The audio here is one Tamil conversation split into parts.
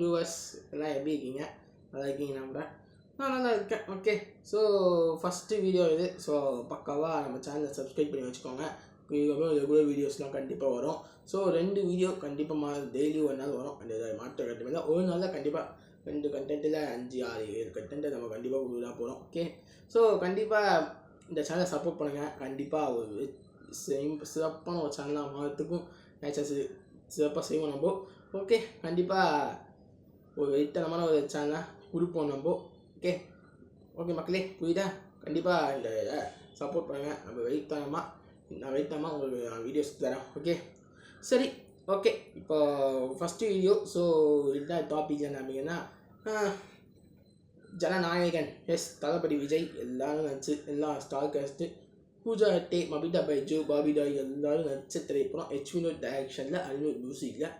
வியூவர்ஸ் எல்லாம் எப்படி இருக்கீங்க? நல்லா இருக்கீங்க? நான் நல்லா இருக்கேன். ஓகே, ஸோ ஃபஸ்ட்டு வீடியோ இது. ஸோ பக்காவாக நம்ம சேனலை சப்ஸ்கிரைப் பண்ணி வச்சுக்கோங்க. இதுக்கப்புறம் ரெகுலர் வீடியோஸ்லாம் கண்டிப்பாக வரும். ஸோ 2 வீடியோ கண்டிப்பாக டெய்லி ஒரு நாள் வரும். அந்த மாற்ற கண்டிப்பாக ஒரு நாளில் கண்டிப்பாக 2 கண்டென்ட்டில் 5, 6, 7 கண்டென்ட்டை நம்ம கண்டிப்பாக கொடுத்துட்டா போகிறோம். ஓகே, ஸோ கண்டிப்பாக இந்த சேனலை சப்போர்ட் பண்ணுங்கள். கண்டிப்பாக ஒரு சிறப்பான ஒரு சேனலாக மாறத்துக்கும் நேச்சர் சிறப்பாக செய்வோம் நம்ம. ஓகே, கண்டிப்பாக ஒரு வெயிட்டனமான ஒரு சேனலாக கொடுப்போம் நம்ம. ஓகே ஓகே மக்களே, புரியுதா? கண்டிப்பாக இந்த சப்போர்ட் பண்ணுங்கள். நம்ம வெயிட்டனமாக உங்களுக்கு வீடியோஸ் தரேன். ஓகே சரி, ஓகே. இப்போ ஃபஸ்ட்டு வீடியோ. ஸோ இதுதான் டாபிக் என்ன அப்படின்னா, ஜனநாயகன். எஸ், தளபதி விஜய் எல்லோரும் நடிச்சு, எல்லா ஸ்டார் காஸ்ட்டு, பூஜா ஹெக்டே, மபிதா பைஜு, பாபி டாய் எல்லோரும் நடிச்ச திரைப்படம். H. வினோத் டைரக்ஷனில், அனிருத் மியூசிக்கில்,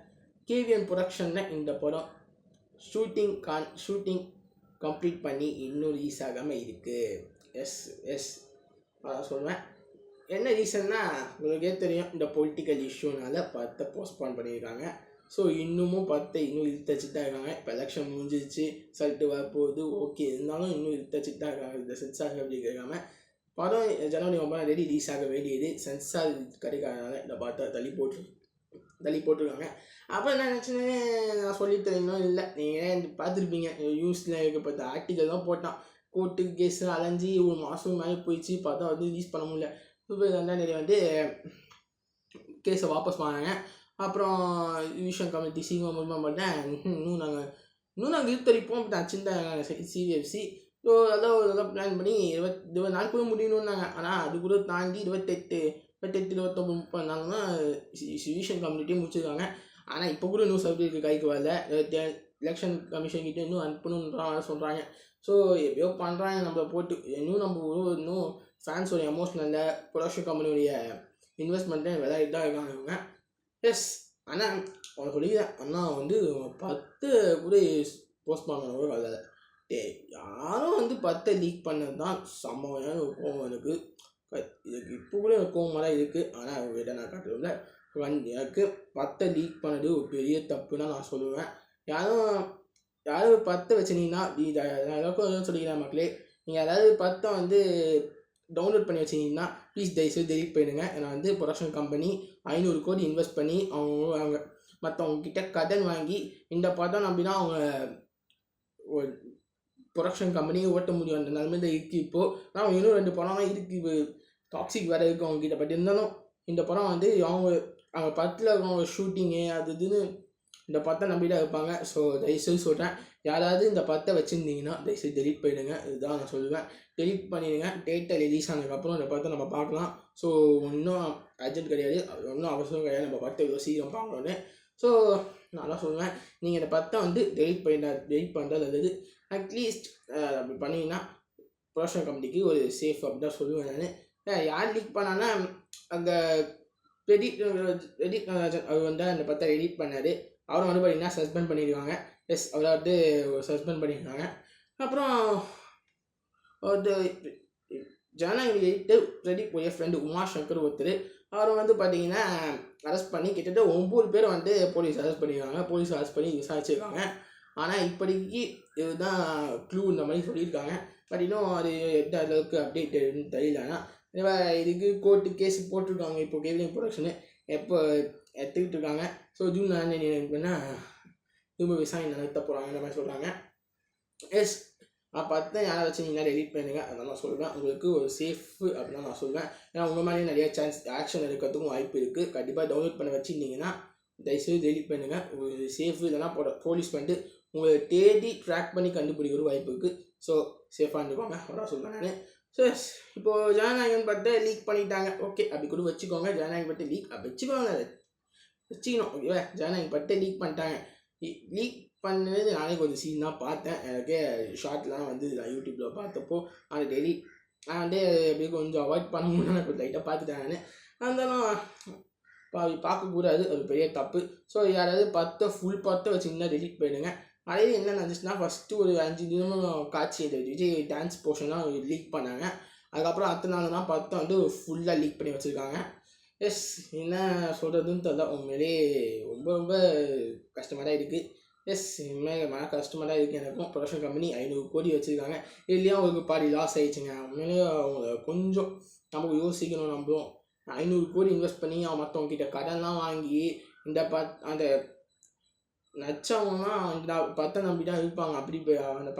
KVN ப்ரொடக்ஷனில் இந்த படம் ஷூட்டிங் கம்ப்ளீட் பண்ணி இன்னும் ரிலீஸ் ஆகாமல் இருக்குது. எஸ் அதான் சொல்லுவேன். என்ன ரீசன்னா உங்களுக்கே தெரியும், இந்த பொலிட்டிக்கல் இஷ்யூனால படத்தை போஸ்ட்போன் பண்ணியிருக்காங்க. ஸோ இன்னும் இழுத்து வச்சுட்டு தான் இருக்காங்க. இப்போ எலெக்ஷன் முடிஞ்சிருச்சு, சொல்லிட்டு வரப்போகுது. ஓகே, இருந்தாலும் இன்னும் இழுத்து வச்சுட்டு தான் இருக்காங்க. இந்த சென்சார் அப்படி கேட்காம படம் ஜனவரி 9 ரிலீஸ் ஆக வேண்டியது. சென்சார் கிடைக்காதனால இந்த படத்தை தள்ளி போட்டிருக்காங்க. அப்போ என்ன நினச்சினே நான் சொல்லித்தரேன். இன்னும் இல்லை, நீங்கள் பார்த்துருப்பீங்க, நியூஸில் இருக்கப்பட்ட ஆர்டிக்கல் தான் போட்டான். கோர்ட்டு கேஸு அலைஞ்சி ஒரு மாதம் மேலே போயிடுச்சு. பார்த்தா ரிலீஸ் பண்ண முடியல. பிப்ரவரி 2 கேஸை வாபஸ் வாங்கினாங்க. அப்புறம் ரிவிஷன் கமிட்டி சீக்கிரம் மூலமாக பண்ணேன். இன்னும் நாங்கள் இழுத்தளிப்போம் சின்ன CVFC. ஸோ அதெல்லாம் பிளான் பண்ணி 20 நாளுக்குள்ளே முடியணுன்னாங்க. ஆனால் அது கூட தாண்டி 28, 29, 30 நாள்னா ரிவிஷன் கமிட்டியும் முடிச்சிருக்காங்க. ஆனால் இப்போ கூட இன்னும் சர்டிஃபிகேட் கைக்கு வரல. எலெக்ஷன் கமிஷன்கிட்ட இன்னும் அனுப்பணுன்ற சொல்கிறாங்க. ஸோ எப்படியோ பண்ணுறாங்க நம்மளை போட்டு. இன்னும் ஃபேன்ஸோட எமோஷனலில் ப்ரொடக்ஷன் கம்பெனியோடைய இன்வெஸ்ட்மெண்ட்டை விளையாடிட்டு தான் இருக்காங்க இவங்க. எஸ், ஆனால் அவனை சொல்லிக்கிறேன், அண்ணா 10 கூட போஸ்ட் பண்ண வரல. யாரும் 10 லீக் பண்ணது தான் செம்மையான ஒரு கோவம் எனக்கு. இதுக்கு இப்போ கூட எனக்கு கோவமாக இருக்குது. ஆனால் அவங்ககிட்ட நான் காட்டுறதில்ல. எனக்கு 10 லீக் பண்ணது ஒரு பெரிய தப்புன்னா நான் சொல்லுவேன். யாரும் 10 வச்சுருந்தீங்கன்னா, எல்லாருக்கும் சொல்லிக்கிறேன் மக்களே, நீங்கள் யாராவது 10 டவுன்லோட் பண்ணி வச்சிங்கன்னா ப்ளீஸ் தயவுசெய்து டெலிட் பண்ணிடுங்க. ஏன்னா ப்ரொடக்ஷன் கம்பெனி 500 கோடி இன்வெஸ்ட் பண்ணி அவங்க மற்றவங்கக்கிட்ட கடன் வாங்கி இந்த படம் நம்பினா அவங்க ஒரு ப்ரொடக்ஷன் கம்பெனியை ஓட்ட முடியும். அந்த நிலைமையில் இருக்குது இப்போது. ஆனால் இன்னும் 2 படம்லாம் இருக்குது, டாக்ஸிக் வேறு இருக்குது அவங்ககிட்ட. பட் இருந்தாலும் இந்த படம் அவங்க படத்தில் இருக்கவங்க ஷூட்டிங்கு அது இதுன்னு இந்த படத்தை நம்பிதான் இருப்பாங்க. ஸோ தயவுசெய்து சொல்கிறேன், யாராவது இந்த படத்தை வச்சுருந்தீங்கன்னா தயவுசெய்து டெலிட் பண்ணிடுங்க. இதுதான் நான் சொல்லுவேன். டெலிட் பண்ணிடுங்க. டேட்டை ரிலீஸ் ஆனதுக்கப்புறம் இந்த படத்தை நம்ம பார்க்கலாம். ஸோ ஒன்றும் அர்ஜென்ட் கிடையாது, ஒன்றும் அவசரம் கிடையாது நம்ம படத்தை இவ்வளோ சீக்கிரம் பார்க்கணுன்னு. ஸோ நான் தான் சொல்லுவேன், நீங்கள் இந்த படத்தை டெலிட் பண்ணுறது அல்லது அட்லீஸ்ட் அப்படி பண்ணிங்கன்னா ப்ரொடக்ஷன் கம்பெனிக்கு ஒரு சேஃப் அப்படி தான் சொல்லுவேன் நான். யார் லீக் பண்ணான்னா அந்த ரெடிட் அவர் அந்த படத்தை எடிட் பண்ணார். அவரை பார்த்தீங்கன்னா சஸ்பெண்ட் பண்ணியிருக்காங்க. எஸ், அவரை சஸ்பெண்ட் பண்ணியிருக்காங்க. அப்புறம் ஒரு ஜனநாயகன் எடிட்டர் பிரதீப் உடைய ஃப்ரெண்டு உமாசங்கர் ஒருத்தர், அவரை பார்த்தீங்கன்னா அரெஸ்ட் பண்ணி கிட்டத்தட்ட 9 பேர் போலீஸ் அரெஸ்ட் பண்ணியிருக்காங்க. போலீஸ் அரெஸ்ட் பண்ணி விசாரிச்சிருக்காங்க. ஆனால் இப்போதைக்கு இதுதான் க்ளூ இந்த மாதிரி சொல்லியிருக்காங்க. பட் இன்னும் அது எந்த அளவுக்கு அப்டேட் தெரியல. ஆனால் இதுக்கு கோர்ட்டு கேஸ் போட்டிருக்காங்க. இப்போ KVN ப்ரொடக்ஷனு எப்போ எடுத்துக்கிட்டு இருக்காங்க. ஸோ ஜூன் 4 திரும்ப விசாரணை நடத்த போகிறாங்க இந்த மாதிரி சொல்கிறாங்க. எஸ், நான் பார்த்து யாரை வச்சு நீங்கள் எடிட் பண்ணுங்க. அதான் நான் சொல்லுவேன். உங்களுக்கு ஒரு சேஃபு அப்படின்னு நான் சொல்லுவேன். ஏன்னா உங்கள் மாதிரியே நிறைய ஆக்ஷன் எடுக்கிறதுக்கும் வாய்ப்பு இருக்குது. கண்டிப்பாக டவுன்லோட் பண்ண வச்சுருந்தீங்கன்னா தயவுசெய்து எடிட் பண்ணுங்கள். ஒரு சேஃபு இல்லைனா போலீஸ் உங்களை தேடி ட்ராக் பண்ணி கண்டுபிடிக்கிற வாய்ப்பு இருக்குது. ஸோ சேஃபாக இருந்துக்கோங்க, அதான் சொல்லுவேன் நான். ஸோ இப்போது ஜனநாயகன் படத்தை லீக் பண்ணிட்டாங்க. ஓகே, அப்படி கூட வச்சுக்கோங்க. ஜனநாயகன் படத்தை வச்சுக்கணும். ஓகேவா? ஜனநாயகன் படத்தை லீக் பண்ணிட்டாங்க. லீக் பண்ணது நானே கொஞ்சம் சீன் தான் பார்த்தேன். எனக்கே ஷார்ட்லாம் நான் யூடியூப்பில் பார்த்தப்போ நான் எப்படி கொஞ்சம் அவாய்ட் பண்ண முடியும். நான் கொஞ்சம் லைட்டாக பார்த்துட்டேன் நான். இருந்தாலும் பார்க்கக்கூடாது, அது பெரிய தப்பு. ஸோ யாராவது ஃபுல் படத்தை வச்சுருந்தா டெலிட் பண்ணிடுங்க. அதே என்ன நடந்துச்சுன்னா, ஃபஸ்ட்டு ஒரு 5 தினமும் காட்சி விஜய் டான்ஸ் போர்ஷன்லாம் லீக் பண்ணாங்க. அதுக்கப்புறம் அடுத்த நாள் தான் படத்தை ஃபுல்லாக லீக் பண்ணி வச்சுருக்காங்க. எஸ், என்ன சொல்கிறதுன்னு தெரியல. உண்மையிலே ரொம்ப ரொம்ப கஷ்டமாக தான் இருக்குது. இனிமேல் மன கஷ்டமாக தான் இருக்குது எனக்கும். ப்ரொடக்ஷன் கம்பெனி 500 கோடி வச்சுருக்காங்க, இதுலேயும் அவங்களுக்கு பாதி லாஸ் ஆகிடுச்சுங்க. உண்மையிலேயே அவங்க கொஞ்சம் நமக்கு யோசிக்கணும். நம்மளும் 500 கோடி இன்வெஸ்ட் பண்ணி அவன் மற்றவங்க கிட்ட கடன்லாம் வாங்கி இந்த அந்த நச்சவங்கன்னா அந்த பத்தை நம்பி தான் இருப்பாங்க. அப்படி அந்த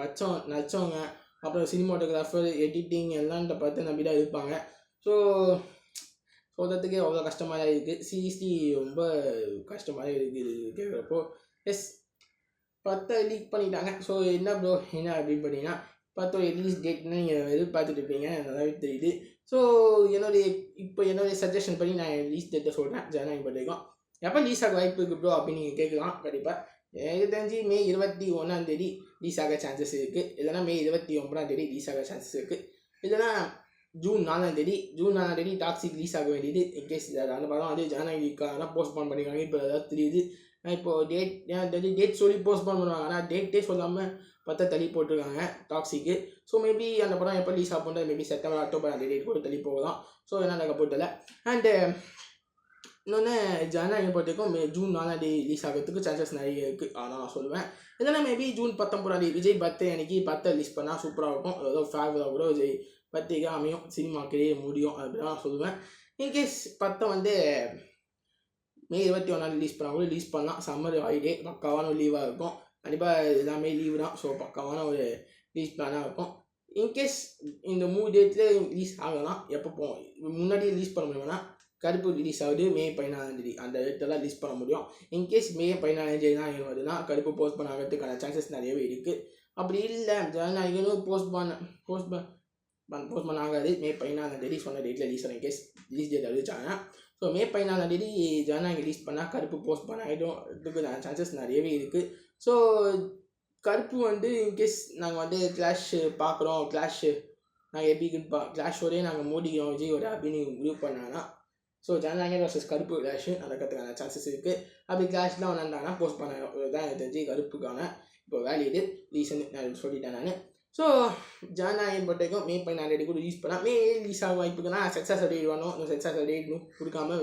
நச்சவங்க அப்புறம் சினிமாட்டோகிராஃபர் எடிட்டிங் எல்லாம் இந்த பத்தை நம்பி தான் இருப்பாங்க. ஸோ சொல்கிறதுக்கே அவ்வளோ கஷ்டமாக தான் இருக்குது. சீரியஸ்லி ரொம்ப கஷ்டமாக தான் இருக்குது கேட்குறப்போ. பத்தை லீக் பண்ணிட்டாங்க. ஸோ என்ன ப்ரோ என்ன அப்படின்னு பார்த்தீங்கன்னா 10 ரிலீஸ் டேட்னு நீங்கள் எதிர்பார்த்துட்டு இருப்பீங்க, நல்லாவே தெரியுது. ஸோ என்னுடைய சஜஷன் படி நான் ரிலீஸ் டேட்டை சொல்கிறேன். ஜனநாயகம் பற்றிக்கும் எப்போ ரிலீஸ் ஆக வாய்ப்பு இருக்குது ப்ரோ அப்படின்னு நீங்கள் கேட்கலாம். கண்டிப்பாக எனக்கு தெரிஞ்சு மே 21 ரிலீஸ் ஆக சான்சஸ் இருக்குது, இல்லைனா மே 29 ரிலீஸ் ஆக சான்சஸ் இருக்குது, இல்லைனா ஜூன் 4 டாக்ஸிக் ரிலீஸ் ஆக வேண்டியது. இன்கேஸ் அந்த படம் வந்து ஜனநாயகம் போஸ்ட்போன் பண்ணியிருக்காங்க. இப்போ ஏதாவது தெரியுது. இப்போது டேட் சொல்லி போஸ்ட்போன் பண்ணுவாங்க, ஆனால் டேட்டே சொல்லாமல் பத்தை தள்ளி போட்டிருக்காங்க டாக்ஸிக்கு. ஸோ மேபி அந்த படம் எப்போ ரிலீஸ் ஆகும், மேபி செப்டம்பர் அக்டோபர் அந்த டேட் கூட தள்ளி போகலாம். ஸோ என்ன நடக்க போதில்லை. அண்டு இன்னொன்று ஜனநாயகம் பொறுத்தவரைக்கும் ஜூன் 4 ரிலீஸ் ஆகிறதுக்கு சான்சஸ் நிறைய இருக்குது. ஆனால் நான் சொல்லுவேன் இல்லைனா மேபி ஜூன் 19 விஜய் பர்த்டே அன்றைக்கி பத்தை ரிலீஸ் பண்ணால் சூப்பராக இருக்கும். ஏதோ ஃபேவராக கூட விஜய் பர்த்டேக்கு அமையும், சினிமாக்கே முடியும் அப்படின்னு நான் சொல்லுவேன். இன்கேஸ் பத்தை வந்து மே 21 ரிலீஸ் பண்ணால் கூட ரிலீஸ் பண்ணலாம். சம்மர் ஹாலிடே பக்காவான ஒரு லீவாக இருக்கும். கண்டிப்பாக எல்லாமே லீவு தான். ஸோ பக்காவான ஒரு ரிலீஸ் பிளானாக இருக்கும். இன்கேஸ் இந்த 3 டேட்டில் ரிலீஸ் ஆகலாம். எப்போ போவோம் முன்னாடி ரிலீஸ் பண்ண முடியும்னா கருப்பு ரிலீஸ் ஆகுது மே 14 அந்த டேட்டெல்லாம் ரிலீஸ் பண்ண முடியும். இன்கேஸ் மே 15 தான் வருதுன்னா கருப்பு போஸ்ட்போன் ஆகிறதுக்கான சான்சஸ் நிறையவே இருக்குது. அப்படி இல்லை ஜனநாயகனும் போஸ்ட்போன் ஆகாது. மே 14 சொன்ன டேட்டில் ரிலீஸ் ஆகும். இன்கேஸ் ரிலீஸ் டேட் அறிவிச்சாங்க. ஸோ மே 14 ஜனநாயகம் ரிலீஸ் பண்ணால் கருப்பு போஸ்ட்போன் ஆகிடும். இதுக்கு சான்சஸ் நிறையவே இருக்குது. ஸோ கருப்பு வந்து இன்கேஸ் நாங்கள் வந்து கிளாஷ் பார்க்குறோம், நாங்கள் எப்படி கிளாஷோடய நாங்கள் மோடிக்கிறோம் விஜயோட அப்படின்னு முடிவு பண்ணாங்கன்னா ஸோ ஜனநாயகம் வர்சஸ் கருப்பு கிளாஷ் நடக்கிறதுக்கான சான்சஸ் இருக்குது. அப்படி கிளாஷ்லாம் வந்தாங்கன்னா போஸ்ட் பண்ண தான் எனக்கு தெரிஞ்சு கருப்புக்கான இப்போ வேலிடு ரீசன் நான் சொல்லிட்டேன் நான். ஸோ ஜனநாயகம் பொறுத்தவரைக்கும் மே 14 கூட ரிலீஸ் பண்ணால் மே ரிலீஸ் ஆக வாய்ப்புக்குன்னா சென்சார் சர்டிஃபிகேட் வேணும். இந்த சென்சார் சர்டிஃபிகேட் இன்னும் கொடுக்காம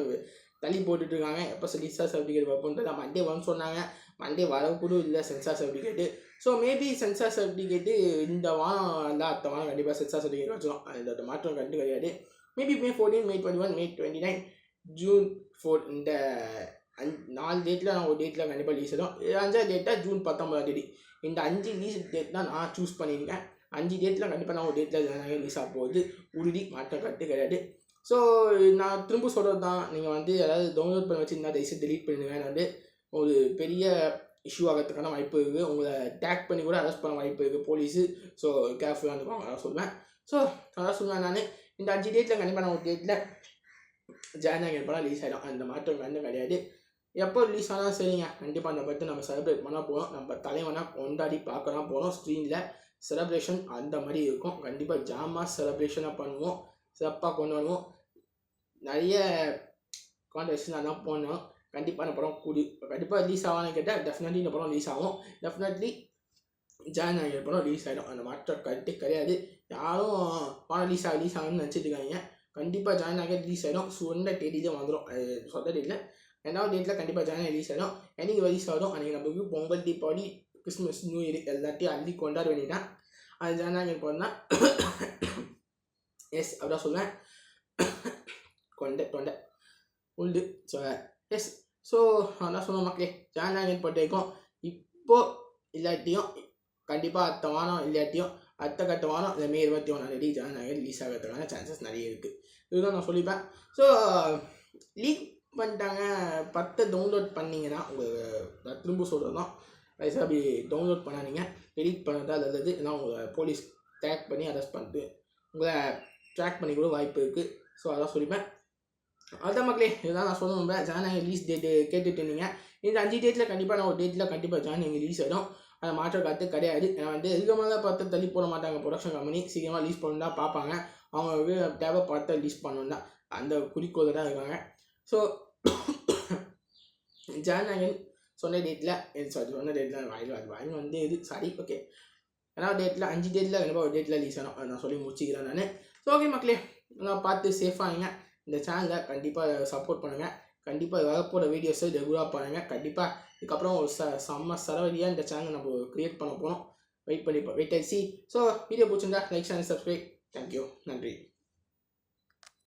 தள்ளி போட்டுட்ருக்காங்க. எப்போ சென்சார் சர்டிஃபிகேட் வைப்போன்றது மண்டே வரும்னு சொன்னாங்க. மண்டே வரக்கூட இல்லை sensor certificate. So maybe sensor certificate இந்த வாரம் இல்லை அடுத்த வாரம் கண்டிப்பாக சென்சார் சர்டிஃபிகேட் வச்சிடும். அந்த மாற்றம் கண்டிப்பாக கிடையாது. மேபி மே 14, மே 21, மே 29, ஜூன் 4 இந்த 4 டேட்டில் நான் ஒரு டேட்டில் கண்டிப்பாக ரிலீஸ் ஆகும். 5ஆவது டேட்டாக ஜூன் 19 இந்த 5 ரிலீஸ் டேட் தான் நான் சூஸ் பண்ணியிருக்கேன். 5 டேட்டில் கண்டிப்பாக நான் ஒரு டேட்டில் ரிலீஸ் ஆக போகுது. உறுதி, மாற்றம் கட்டு கிடையாது. ஸோ நான் திரும்ப சொல்கிறது தான், நீங்கள் வந்து ஏதாவது டவுன்லோட் பண்ணி வச்சுருந்தா தயவுசெய்து டெலீட் பண்ணிடுங்க. வந்து ஒரு பெரிய இஷ்யூ ஆகிறதுக்கான வாய்ப்பு இருக்குது. உங்களை டேக் பண்ணி கூட அரெஸ்ட் பண்ண வாய்ப்பு இருக்குது போலீஸு. ஸோ கேர்ஃபுல்லாக இருந்துக்குவாங்க அதான் சொல்லுவேன். ஸோ அதான் சொல்லுவேன் நான் இந்த 5 டேட்டில் கண்டிப்பாக நான் ஒரு டேட்டில் ஜனநாயகம் படம் ரிலீஸ் ஆகிடும். அந்த மாற்றம் கண்டிப்பாக கிடையாது. எப்போ ரிலீஸ் ஆனால் சரிங்க, கண்டிப்பாக அந்த பற்றி நம்ம செலிப்ரேட் பண்ணால் போகிறோம். நம்ம தலைவனாக கொண்டாடி பார்க்கலாம் போகிறோம். ஸ்க்ரீனில் செலிப்ரேஷன் அந்த மாதிரி இருக்கும். கண்டிப்பாக ஜாமாக செலிப்ரேஷனாக பண்ணுவோம், சிறப்பாக கொண்டாடுவோம். நிறைய கான்ட்ரவர்ஷன் அதெல்லாம் போனோம். கண்டிப்பாக இந்த படம் கண்டிப்பாக ரிலீஸ் ஆகான்னு கேட்டால் டெஃபினெட்லி இந்த படம் ரிலீஸ் ஆகும். டெஃபினெட்லி ஜனநாயகம் படம் ரிலீஸ் ஆகிடும். அந்த மாற்றம் கருத்து கிடையாது. யாரும் படம் ரிலீஸ் ஆகுன்னு நினச்சிட்டு இருக்காங்க. கண்டிப்பாக ஜனநாயகம் ரிலீஸ் ஆகிடும். சொன்ன தேதியில் வந்துடும். அது சொல்ல டேட்டில் 2வது டேட்டில் கண்டிப்பாக ஜனநாயகம் ரிலீஸ் ஆகிடும். என்னைக்கு ரிலீஸ் ஆகிடும் அன்றைக்கி நம்மளுக்கு Pongal, Deepavali, Christmas, new year எல்லாத்தையும் அள்ளி கொண்டாட வேண்டியதான். அது ஜனநாயகம் படம் தான். எஸ் அப்படிதான் சொல்லுவேன். தொண்டை உண்டு. ஸோ எஸ் ஸோ அதான் சொல்லுவோம் மக்களே. ஜனநாயகம் பொறுத்தவரைக்கும் இப்போது இல்லாட்டியும் கண்டிப்பாக அடுத்த வாரம் இல்லாட்டியும் அடுத்த கட்ட வாரம் இந்த மே 21 ஜனநாயகம் ரிலீஸ் ஆகிறதுக்கான சான்சஸ் நிறைய இருக்குது. இதுதான் நான் சொல்லிப்பேன். ஸோ லீக் பண்ணிட்டாங்க. 10 டவுன்லோட் பண்ணிங்கன்னா நான் திரும்ப சொல்கிறது தான், வயசாக அப்படி டவுன்லோட் பண்ணாதீங்க. டெலிட் பண்ணதா நல்லது. ஏன்னா உங்களை போலீஸ் ட்ராக் பண்ணி அரெஸ்ட் பண்ணிட்டு உங்களை ட்ராக் பண்ணி கூட வாய்ப்பு இருக்குது. ஸோ அதான் சொல்லிப்பேன். அதுதான் மக்களே, இதுதான் நான் சொல்லணும். ஜனநாயகம் ரிலீஸ் டேட்டு கேட்டுட்டு இருந்தீங்க. இந்த 5 டேட்டில் கண்டிப்பாக நான் ஒரு டேட்டில் கண்டிப்பாக ஜனநாயகம் ரிலீஸ் ஆகிடும். அதை மாற்றம் கற்று கிடையாது. ஏன்னா வந்து இதுக்கு பார்த்து தள்ளி போட மாட்டாங்க. ப்ரொடக்ஷன் கம்பெனி சீக்கிரமாக ரிலீஸ் பண்ணணும் தான் பார்ப்பாங்க. அவங்களுக்கு தேவை பார்த்து ரிலீஸ் பண்ணணும் தான் அந்த குறிக்கோள் தான் இருக்காங்க. ஸோ ஜனநாயகன் சொன்ன டேட்டில் வாங்கி வந்து இது சாரி ஓகே. ஏன்னா டேட்டில் 5 டேட்டில் கண்டிப்பாக ஒரு டேட்டில் ரிலீஸ் ஆகணும். நான் சொல்லி முடிச்சிக்கிறேன் நான். ஸோ ஓகே மக்களே, நான் பார்த்து சேஃபாகிங்க. இந்த சேனலை கண்டிப்பாக சப்போர்ட் பண்ணுங்கள். கண்டிப்பாக வரப்போகிற வீடியோஸை ரெகுலராக பாருங்கள். கண்டிப்பாக இதுக்கப்புறம் ஒரு செம்ம சரவடியாக இந்த சேனல் நம்ம க்ரியேட் பண்ண போகிறோம். வெயிட் ஆயிடுச்சு. ஸோ வீடியோ பிடிச்சிருந்தா லைக் சேனல் சப்ஸ்கிரைப். தேங்க்யூ.